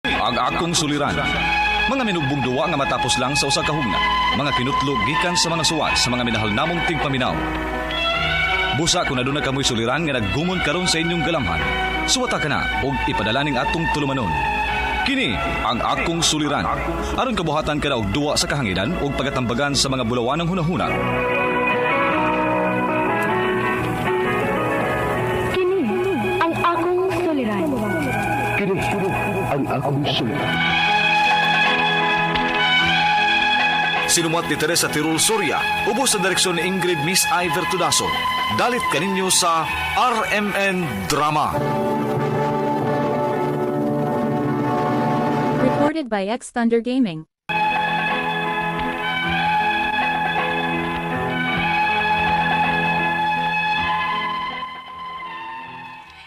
Ang akong suliran. Mga minugbong duwa nga matapos lang sa usa ka hugna. Mga kinutlog gikan sa mga suwat sa mga minahal namong tingpaminaw. Busa kung aduna kamoy suliran nga naggumon karon sa inyong galamhan. Suwata ka na og ipadala ning atong tulumanon. Kini ang akong suliran. Aron kabuhatan ka na og duwa sa kahanginan og pagatambagan sa mga bulawan ng hunahuna. Kini ang akong suliran. Kini ang akong suliran. Sinumat ni Teresa Tirul Soria, ubos sa direksyon ni Ingrid Miss Iver Tudaso. Dalit kaninyo sa RMN Drama. Recorded by X Thunder Gaming.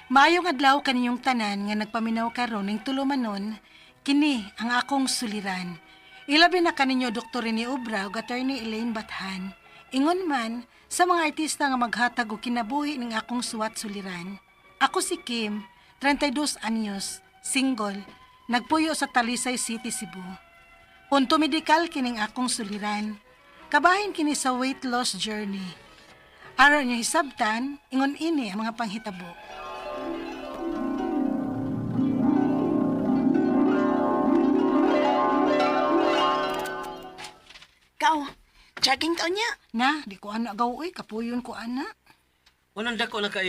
Maayong adlaw kaninyong tanan nga nagpaminaw karon ning tulumanon, kini ang akong suliran. Ilabi na kaninyo Dr. Rene Obra ug Attorney Elaine Bathan. Ingon man sa mga artista nga maghatag og kinabuhi ning akong suwat suliran. Ako si Kim, 32 anyos, single, nagpuyo sa Talisay City, Cebu. Punto medikal kining akong suliran. Kabahin kini sa weight loss journey. Aron niyo hisabtan, ingon ini ang mga panghitabo. Kau, jogging taon niya. Na, di ko anak gawoy, kapuyon ko anak. Walang dako na ka,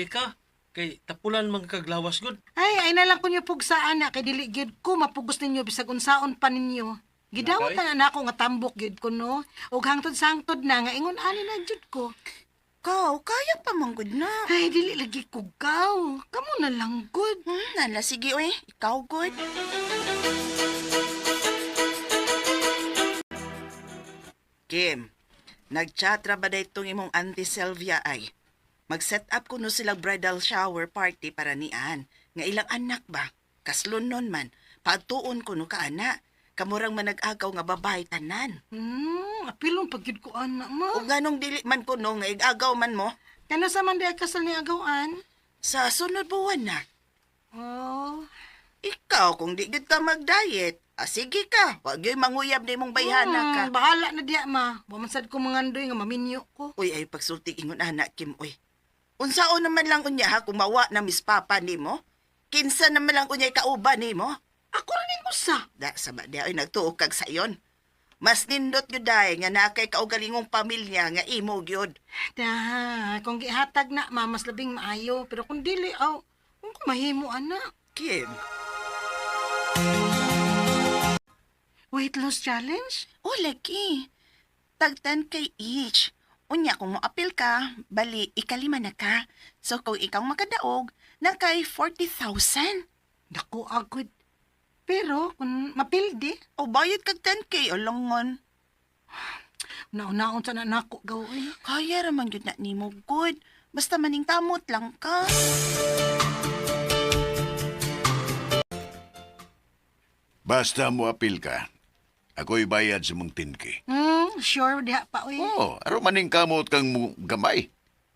kay tapulan mga kaglawas gud. Ay na lang ko niyo pug sa anak, kay dili gyud ko mapugos ninyo bisag unsaon pa ninyo. Gidawat Okay. na ako nga tambok gyud ko no. Ug hangtod-sangtod na nga ingon ani na jud ko. Kau, kaya pa manggod na. Ay dili lagi ko gaw. Kamo na lang good. Nala, sige oy, ikaw good. Kim, nagchatra ba da itong imong Auntie Sylvia ay? Mag-set up kuno silang bridal shower party para nian. Nga ilang anak ba? Kaslon nun man. Pagtuon kuno ka anak. Kamurang manag-agaw nga babay tanan. Apilong pagyud ko anak mo. O ganong dili man kuno nga igagaw man mo. Kano sa man di kasal ni agawan? Sa sunod buwan na. Oh, Ikaw, kung di gud ka mag-diet, sige ka. Wag yo'y manguyab na imong bayhana ka. bahala na diya ma. Bumansad ko mangandoy nga maminyo ko. Uy, ay pagsulti ingon anak, Kim, uy. Unsaon naman lang unya ha, kung mawa na Miss Papa ni mo? Kinsa naman lang unya kauban ni mo? Ako rin ko sa. Da, sabad di ay nagtuog kag sayon. Mas nindot yun dahi nga nakay kaugalingong pamilya nga imo gyud. Da, kung gihatag na ma, mas labing maayo. Pero kung dili, kung mahimo anak. Kim, Weight loss challenge? o lagi. Tagtan kay each. Unya kung moapil ka, bali ikalima na ka. So kung ikaw makadaog, na kay 40,000. Dako agud. Pero kung mapildi, O bayad kag 10K o longon. naon-naon sa nanako gawin. Kaya raman yun na ni mo good. Basta maning kamot lang ka. Basta mo apil ka, ako'y bayad sa mong 10K. Sure diha pa uy. Oo, aro maning kamot kang gamay.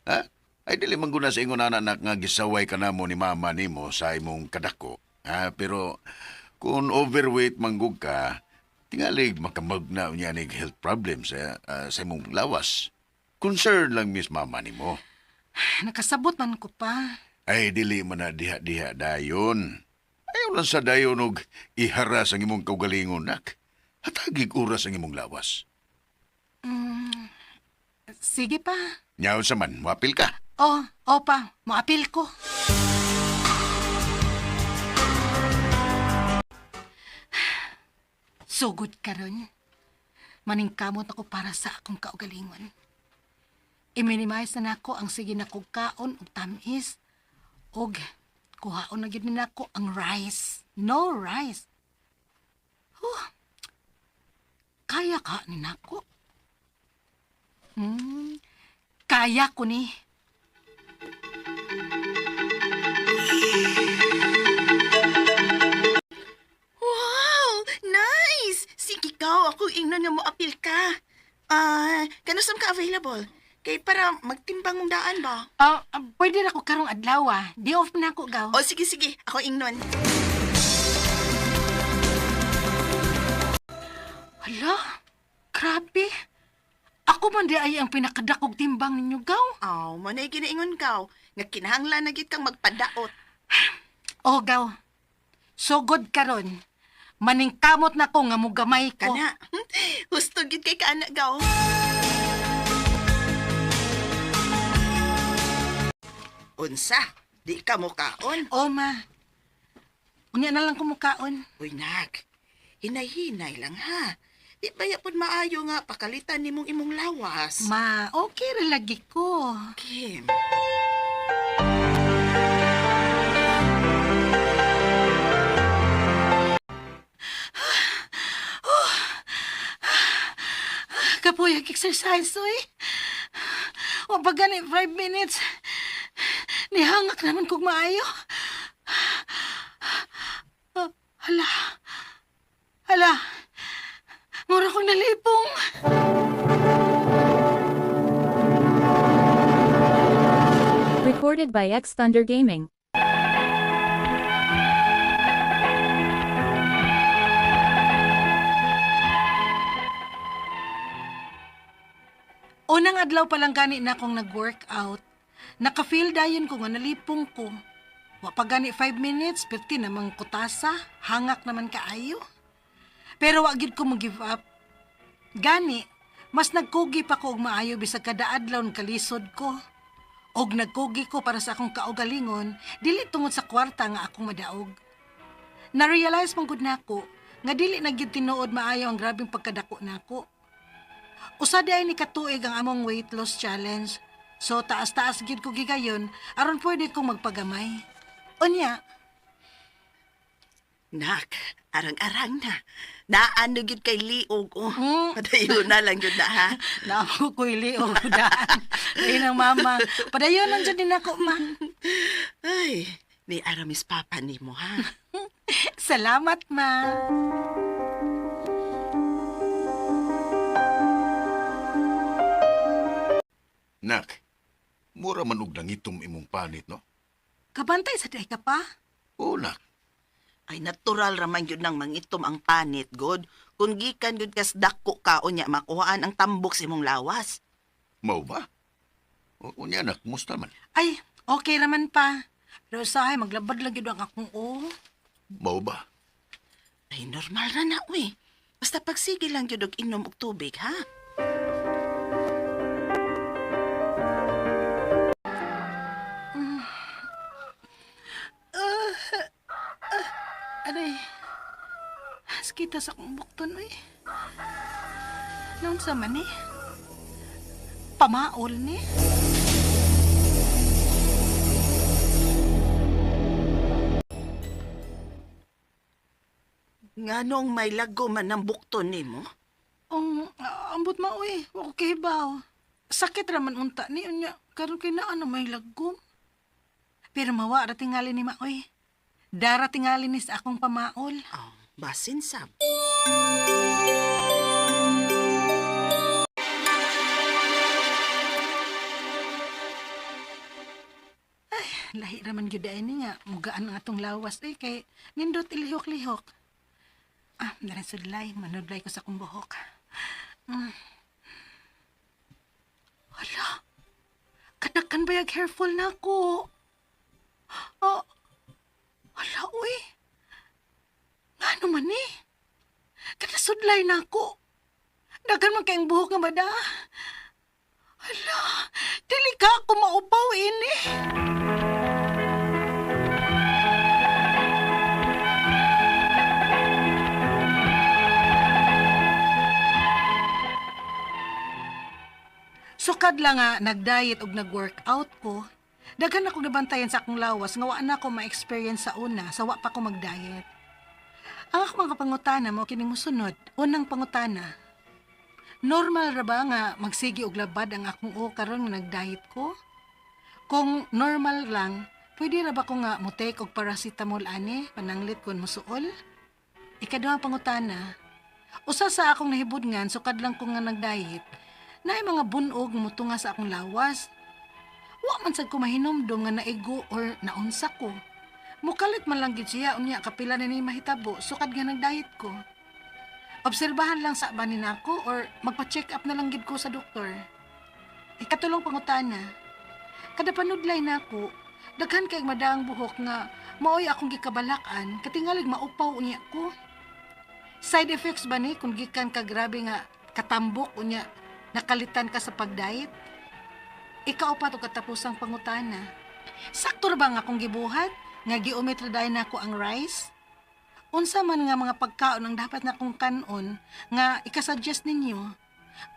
Ha? Ay dili man guna sa ingon anak nga gisaway ka namo ni mama nimo sa imong kadako. Pero kung overweight manggug ka, tingalig makamagna unya ning health problems sa imong lawas. Concern lang Miss Mama nimo. Nakasabot man ko pa. Ay dili man na diha-diha dayon. Ayaw lang sa dayon og iharas ang imong kaugalingon nak. Hatagig oras ang imong lawas. Sige pa. Nyaw sa man, wapil ka. Opa, maapil ko. Sugod karon. Maningkamot ako para sa akong kaugalingon. I-minimize na nako ang sige na kong kaon ug tamis. Og kuhaon na gid nako ang rice. No rice. Kaya ka ni nako. Kaya ko ni. Wow! Nice! Sige ka, ako ingnon nga mo apil ka. Kanusam ka available? Kay para magtimbang mong daan ba? Pwede na ko karong adlaw. Di off na ako gaw. O sige, ako ingnon. Grabe. Ako man di ay ang pinakadakog timbang ninyo, gaw. Aw, mo na giniingon ka. Nga kinahanglan na gid kang magpadaot. O, gaw. Sugod karon. Maningkamot na ko nga mugamay ko. Kana, husto gid kay kana gaw. Unsa? Di ka mo kaon? O, ma. Unya na lang kumukaon. Uy, nak. Hinay-hinay lang ha. Di ba yapon maayo nga pakalitan nimong imong lawas? Ma, okay ra lagi ko. Kim. Kapuyag exercise, oy. O pag gani 5 minutes, nihangak naman kog maayo. Hala. Hala. Mura kong nalipong. Recorded by X Thunder Gaming. Unang adlaw pa lang gani na akong nag-workout. Naka-feel dayon ko nga nalipong ko. Wa pa gani 5 minutes, perti namang kutasa, hangak naman kaayo. Pero wa gid ko mag-give up. Gani, mas nagkugi pa ko og maayo bisag kada adlaw kalisod ko. Og nagkugi ko para sa akong kaugalingon, dili tungod sa kwarta nga akong madaog. Na-realize man gud nako nga dili na gyud tinuod maayo ang grabeng pagkadako nako. Usa day ni katuig ang among weight loss challenge. So taas-taas gyud ko gigayon aron pwede kong magpagamay. Unya, Nak, arang-arang na. Naano gid kay liog oh. Hmm. Padayon na lang yun na ha. naako ko'y liog daan. Ayun ang mama. Padayon lang dyan din ako, ma. Ay, ni Aramis Papa ni mo ha. Salamat, ma. Nak, mura man og nangitom imong panit, no? Kabantay sa day ka pa? Oo, nak. Ay natural raman yun ng mangitom ang panit, God. Kung gikan yun kas dako ka o niya makuhaan ang tambok sa imong lawas. Mao ba? O niya, nak, musta man? Ay, okay raman pa. Pero usahay, maglabad lang yun ang akong Mao ba? Ay normal ra na, uy. Basta pagsige lang yun og inom og tubig, ha? Aray, sakita sa akong bukton, uy. Noon sa man eh. Pamaol ni. Nganong may lago man ang bukton nimo? Ambot ma, uy. Okay ba? Sakit raman unta ni. Unya, karon kay naa na may lagom. Pero mawa ra tingali ni ma, uy. Dara tingali ni sa akong pamaol. Oh, basin sab. Lahi raman gyud ay ni nga mugaan ang atong lawas ay kay nindot ilihok-lihok. Naran sudlay, manudlay ko sa akong buhok. Hala. Kadakan bayag hairful na ako. Hala, uy. Ngano man ni? Kadasudlay na ako. Dagan man kayong buhok nga bada. Hala, dili ka ako maupaw ini. Sukad lang nga nag-diet ug nag-workout ko. Daghan ako nabantayan sa akong lawas nga wa na ako ma-experience sa una sa wa pa ko mag-diet. Ang akong mga pangutana mo kining mosunod. Unang pangutana. Normal ra ba nga magsigi og labad ang akong karon nga nag-diet ko? Kung normal lang, pwede ra ba ko nga mo-take og paracetamol ani pananglit kon musuol? Ikaduhang pangutana. Usa sa akong nahibudngan sukad lang ko nga nag-diet. Naay mga bunog mutunga sa akong lawas. Wa man sad ko mahinomdom nga naigo or naunsa ko. Mukalit man lang gid siya unya kapila na ni mahitabo sukad nga nag-diet ko. Obserbahan lang sa banin ako or magpa-check up na lang gid ko sa doktor. Ikatulong pangutana. Kada panudlay nako, daghan kay madaang buhok nga maoy akong gikabalakan, katingalig maupaw unya ko. Side effects ba ni kung gikan ka grabe nga katambok unya nakalitan ka sa pagdiet? Ikaw pa to katapusang pangutana. Sakto ra ba nga akong gibuhat nga geometry dahil nako ang rice? Unsa man nga mga pagkaon ang dapat na kong kanon nga ikasuggest ninyo?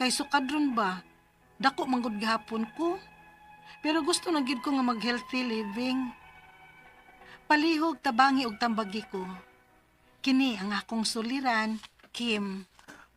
Kay sukadron ba? Dako manggod gihapon ko. Pero gusto na gid ko nga mag-healthy living. Palihog tabangi og tambagi ko. Kini ang akong suliran, Kim.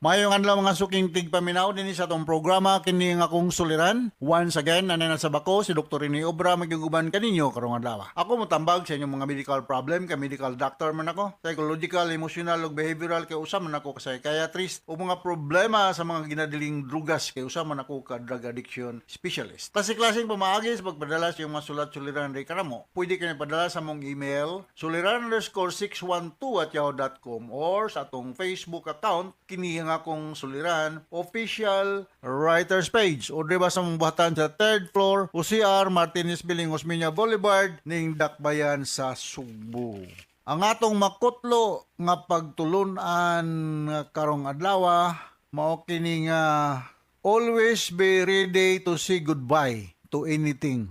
Mayong adlaw mga suking tigpaminaw din sa atong programa kini nga akong suliran. Once again, nanay na sa bako si Dr. Rene Obra magiguban kaninyo karong adlaw. Ako motambag sa inyong mga medical problem kay medical doctor man ako. Psychological, emotional ug behavioral kay usa man ako ka psychiatrist o mga problema sa mga ginadiling drugas kay usa man ako ka drug addiction specialist. Klase-klaseng pamaagi sa pagpadala sa iyong mga sulat-suliran ray karamo. Pwede kayo padala sa mong email suliran_612@yahoo.com or sa atong Facebook account kini nga akong suliran official writers page o diba sa mong buhatan sa 3rd floor UCR Martinez Biling Osmeña Boulevard ning Dakbayan sa Sugbo. Ang atong makutlo nga pagtulunan karong adlaw mao kini nga always be ready to say goodbye to anything.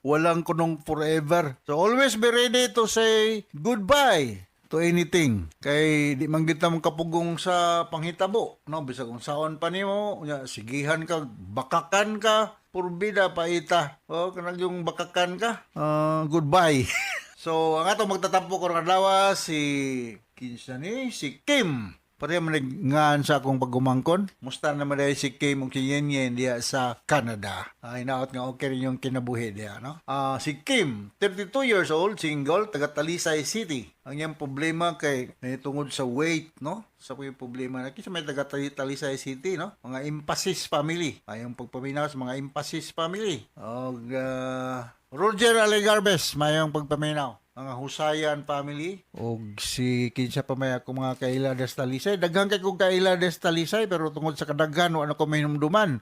Walang kunong forever. So always be ready to say goodbye to anything. Kay di man gid ta kapugong sa panghitabo, no? Bisag kung saon pa nimo, sigihan ka, bakakan ka, purbida paita. O kanang yung bakakan ka, goodbye. So ang atong magtatampo karong adlaw si si Kim. Pareha maniggaan sa akong pagumangkon. Musta naman dahil si Kim ug si Yen diya sa Canada. Hinaot nga okay rin yung kinabuhi diya, no? Si Kim, 32 years old, single, taga Talisay City. Ang iyang problema kay tungod sa weight, no? Sa yung problema na kasi may taga Talisay City, no? Mga Impasis family. Yung pagpaminaw sa mga Impasis family. Og Roger Alegarbes, mayong pagpaminaw. Mga Husayan family og si kinsa pa may ako mga kaila des Talisay, daghan kay kog kaila des Talisay pero tungod sa kadaghan ano ko mainumduman.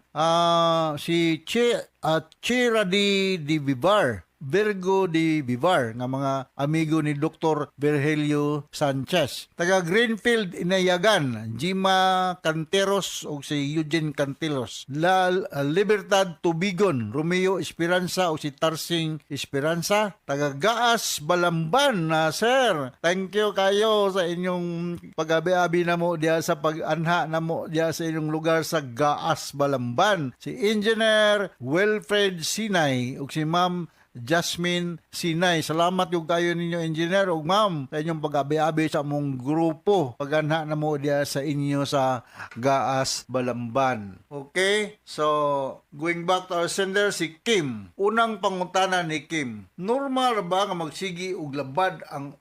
Si Chira di Vivar, Virgo di Vivar nga mga amigo ni Dr. Virgilio Sanchez. Taga Greenfield Inayagan, Jima Canteros o si Eugene Cantilos. La Libertad Tubigon, Romeo Esperanza o si Tarsing Esperanza. Taga Gaas Balamban na sir. Thank you kayo sa inyong pag-abi-abi na mo diya sa pag-anha na mo diya sa inyong lugar sa Gaas Balamban. Si Engineer Wilfred Sinay o si Ma'am Jasmine Sinay. Salamat yung kayo ninyo, engineer o ma'am, sa inyong pag-abi-abi sa mong grupo. Pagana na mo diya sa inyo sa Gaas Balamban. Okay? So, going back to our sender, si Kim. Unang pangutana ni Kim. Normal ba nga magsigi og labad ang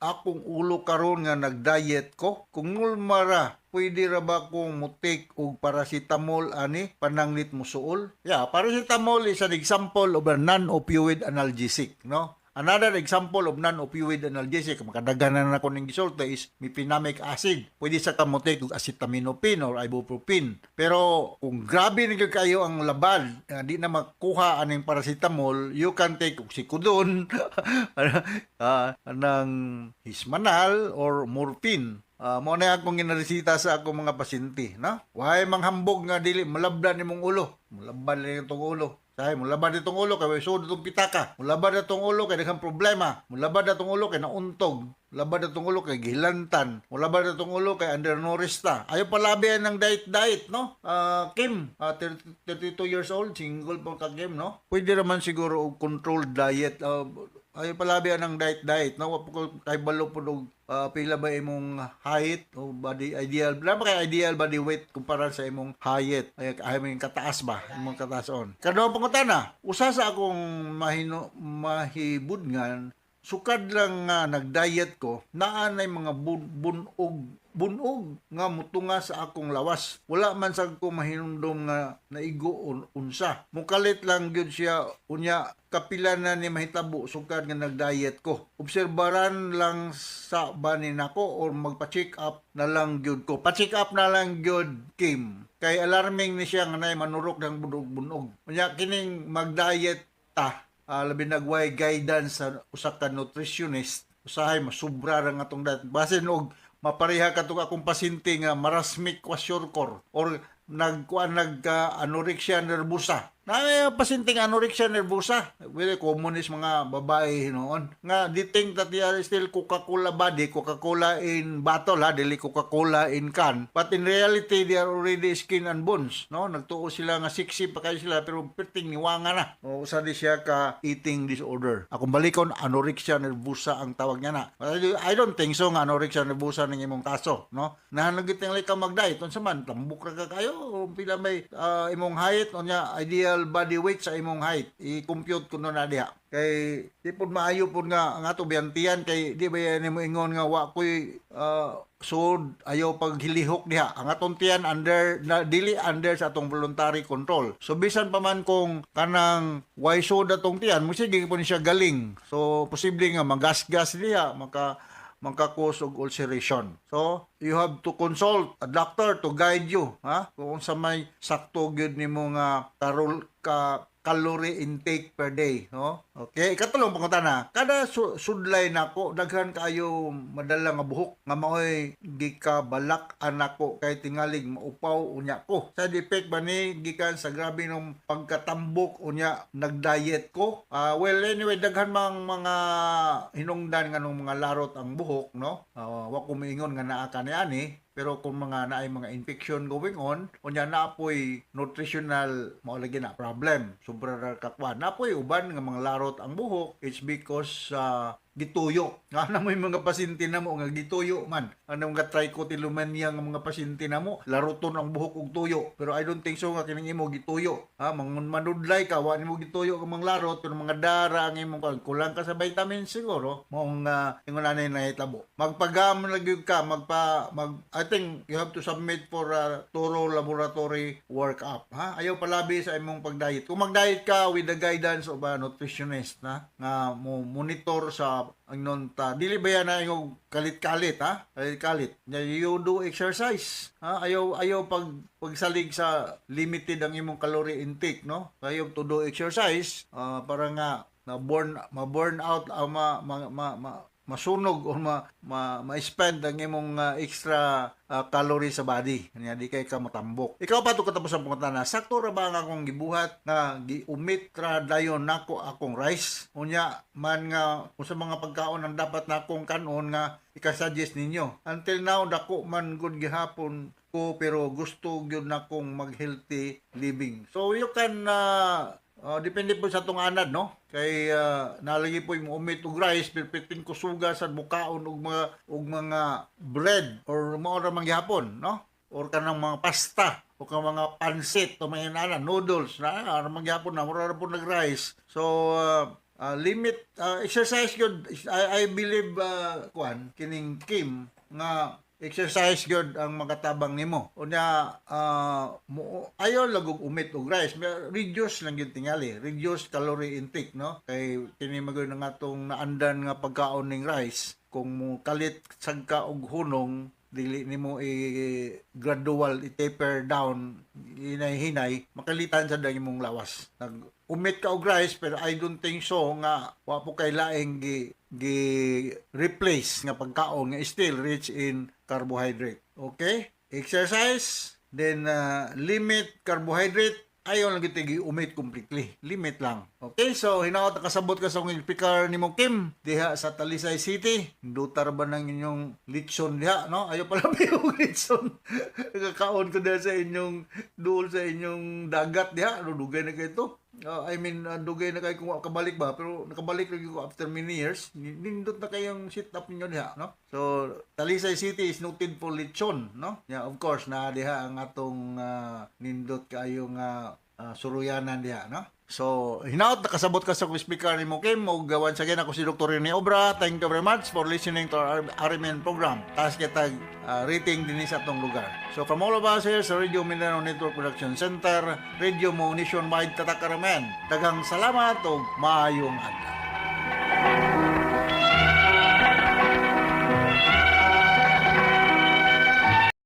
akong ulo karon nga nag-diet ko? Kung normal pwede ra ba kong mutik og paracetamol ani pananglit mo suol? Yeah, paracetamol is an example of a non-opioid analgesic, no? Another example of non-opioid analgesic, makadaganan na ko ng gisulta is mefenamic acid. Pwede sa kamutik og acetaminophen or ibuprofen. Pero kung grabe na kayo ang labad, di na makuha aning paracetamol, you can take oxycodone, ng Hismanal or morphine. Mo na akong ginaresita sa akong mga pasyente, no? Why manghambog nga dili malabdan imong ulo. Malabdan lang itong ulo. Sabi, mulabad itong ulo kay sud itong pitaka. Mulabad itong ulo kay daghang problema. Mulabad itong ulo kay nauntog. Mulabad itong ulo kay gilantan. Mulabad itong ulo kay undernourished ta. Ayaw palabihan ng diet, no? Kim, 32 years old, single po ka Kim, no? Pwede naman siguro og controlled diet. Ayaw palabihan ng diet, no? Kay balo po pila ba imong height o body ideal, wala ba kay ideal body weight kumpara sa imong height, ay imong kataas ba, imong kataas on. Kadto pangutana, usa sa akong mahibudngan sukad lang nga nag-diet ko, naanay mga bunog nga mutunga sa akong lawas. Wala man sa ko mahinumdom nga naigo unsa. Mukalit lang gyud siya unya kapila na ni mahitabo sukad nga nag-diet ko. Obserbaran lang sa banin ako or magpa-check up na lang gyud ko. Pa-check up na lang gyud Kim. Kay alarming ni siya nga nay manurok ng bunog-bunog. Unya kining mag-diet ta, labi nagway guidance sa usa ka nutritionist. Usahay masubra ra nga tong diet. Basin og mapareha ka itong akong pasyente nga marasmic kwasyorkor or anorexia nervosa. Na pasyente nga anorexia nervosa. Very common is mga babae noon. Nga, they think that they are still Coca-Cola body, Coca-Cola in bottle, ha, dili Coca-Cola in can. But in reality, they are already skin and bones. No? Nagtuo sila nga sexy pa kayo sila, pero perting niwanga na. O, usa di siya ka eating disorder. Akong balikon, anorexia nervosa ang tawag niya na. I don't think so nga anorexia nervosa ng imong kaso. No? Nahanagit nga ka mag-diet. Unsa man, tambok ra ka kayo, o pila may imong height, o niya, ideal body weight sa imong height. I-compute ko na diha. Kay di pud maayo pud nga ang ato biyantian kay di ba yan mo ingon nga wa koy sud ayaw paghilihok diha. Ang atong tiyan dili under sa atong voluntary control. So bisan pa man kung kanang why sud atong tiyan, mo sige po ni siya galing. So posible nga magasgas diha magka-cause og ulceration. So, you have to consult a doctor to guide you, ha? Kung sa may sakto gyud nimo nga calorie intake per day, no? Okay, ikatulong pangutana. Kada sudlay nako daghan kaayo madala nga buhok nga maoy gikabalak anako kay tingalig maupaw unya ko. Sa defect ba ni gikan sa grabe nung pagkatambok unya nag-diet ko? Well, anyway, daghan mang mga hinungdan nga nung mga larot ang buhok, no? Wa ko miingon nga naa kaniani. Pero kung mga naay mga infection going on, unya naapoy nutritional mao lagi na problem. Sobra ra kakwan. Naapoy uban nga mga larot ang buhok, it's because gituyo. Nga na mo yung mga pasyente na mo nga gituyo man. Anong nga trichotillomania nga mga pasyente na mo, laruton ang buhok og tuyo. Pero I don't think so nga kining imo gituyo. Manudlay ka, wa nimo gituyo ka mga larot, pero mga dara ang imong kulang ka sa vitamins siguro. Mong ingon anay nahitabo. Magpagamon lagi ka, I think you have to submit for a thorough laboratory workup. Ha? Ayaw palabi sa imong pag-diet. Kung mag-diet ka with the guidance of a nutritionist, na nga mo monitor sa ang nonta. Dili ba yan na yung kalit-kalit, ha? Kalit-kalit. You do exercise. Ha? Ayaw pagsalig sa limited ang imong calorie intake, no? Ayaw to do exercise para nga ma-burn out masunog o ma-spend ang imong extra calorie sa body. Kanya di kay ka matambok. Ikaw pa to katapos ang pangutana. Sakto ra ba nga akong gibuhat nga giumit ra dayon nako akong rice? Unya man nga sa mga pagkaon ang dapat nakong kanon nga ika-suggest ninyo. Until now dako man gud gihapon ko pero gusto gyud nakong mag-healthy living. So you can depende po sa itong anad, no? Kay nalagi po yung umit og rice, pipitin ko suga sa bukaon og mga bread or mga mangyapon, no? Or kanang mga pasta o kanang mga pansit o mga noodles na mangyapon na mura po nag-rice. So limit exercise good. I believe kining Kim nga exercise gyud ang makatabang nimo. Unya ayo lagog umit og rice, reduce lang gyud tingali, reduce calorie intake, no? Kay kini magud nga atong naandan nga pagkaon ning rice, kung mo kalit sagka og hunong dili nimo gradual i-taper down hinay makalitan sa dang imong lawas. Umit ka og rice pero I don't think so nga wa po kay laing replace nga pagkaon nga still rich in carbohydrate. Okay? Exercise, then limit carbohydrate. Ayaw lang kita umit completely. Limit lang. Okay, so hinaot kasabot ka sa kong pikar ni mo Kim diha sa Talisay City. Dutar ba ng inyong litson diha, no? Ayaw pala may litson. Nakakaon ko diha sa inyong duol sa inyong dagat diha. Dugay na kayo ito. Dugay na kayo kung kabalik ba, pero nakabalik lagi ko after many years. Nindot na kayong sit up ninyo diha, no? So, Talisay City is noted for lechon, no? Yeah, of course, na diha ang atong nindot kayo nga suruyanan diha, no? So, hinaut nakasabot ka sa speaker ni mo, Kim, o gawan sa ako si Dr. Rene Obra. Thank you very much for listening to our RMN program. Taas kita rating din sa atong lugar. So, from all of us here sa Radio Mindanao Network Production Center, Radio mo nationwide tatak karamen. Daghang salamat o maayong adlaw.